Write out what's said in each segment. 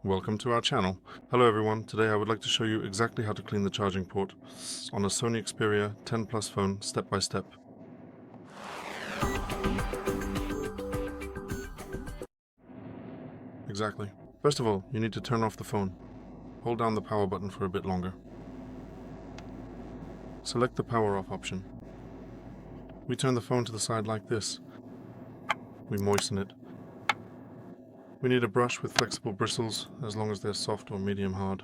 Welcome to our channel. Hello everyone, today I would like to show you exactly how to clean the charging port on a SONY Xperia 10 Plus phone step by step. Exactly. First of all, you need to turn off the phone. Hold down the power button for a bit longer. Select the power off option. We turn the phone to the side like this. We moisten it. We need a brush with flexible bristles, as long as they're soft or medium hard.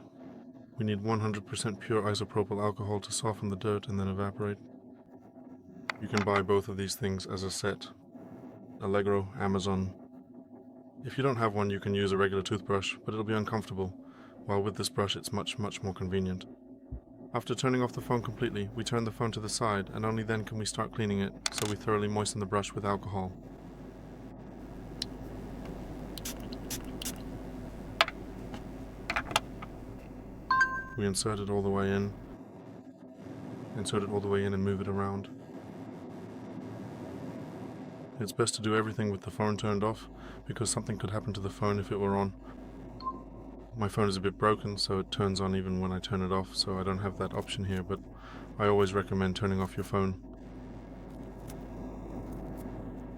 We need 100% pure isopropyl alcohol to soften the dirt and then evaporate. You can buy both of these things as a set. Allegro, Amazon. If you don't have one, you can use a regular toothbrush, but it'll be uncomfortable, while with this brush it's much more convenient. After turning off the phone completely, we turn the phone to the side, and only then can we start cleaning it, so we thoroughly moisten the brush with alcohol. We insert it all the way in, and move it around. It's best to do everything with the phone turned off, because something could happen to the phone if it were on. My phone is a bit broken, so it turns on even when I turn it off, so I don't have that option here, but I always recommend turning off your phone.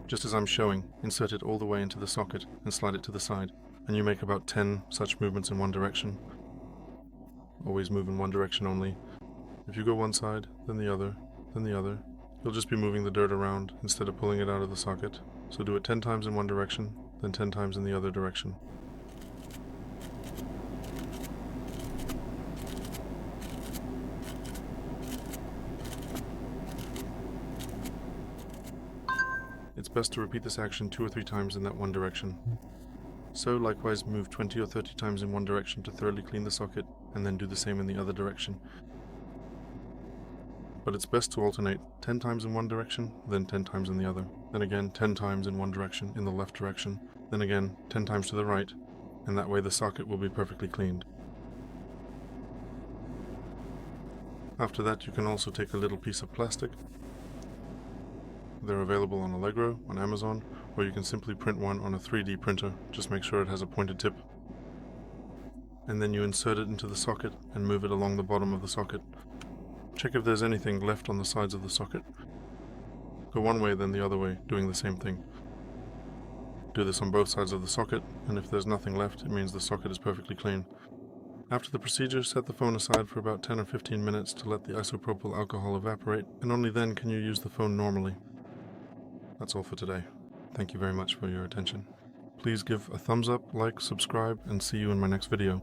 Just as I'm showing, insert it all the way into the socket and slide it to the side, and you make about 10 such movements in one direction. Always move in one direction only. If you go one side, then the other, then the other, you'll just be moving the dirt around instead of pulling it out of the socket. So do it 10 times in one direction, then 10 times in the other direction. It's best to repeat this action 2 or 3 times in that one direction. So likewise move 20 or 30 times in one direction to thoroughly clean the socket, and then do the same in the other direction. But it's best to alternate 10 times in one direction, then 10 times in the other, then again 10 times in one direction in the left direction, then again 10 times to the right, and that way the socket will be perfectly cleaned. After that, you can also take a little piece of plastic. They're available on Allegro, on Amazon, or you can simply print one on a 3D printer. Just make sure it has a pointed tip. And then you insert it into the socket and move it along the bottom of the socket. Check if there's anything left on the sides of the socket. Go one way, then the other way, doing the same thing. Do this on both sides of the socket, and if there's nothing left, it means the socket is perfectly clean. After the procedure, set the phone aside for about 10 or 15 minutes to let the isopropyl alcohol evaporate, and only then can you use the phone normally. That's all for today. Thank you very much for your attention. Please give a thumbs up, like, subscribe, and see you in my next video.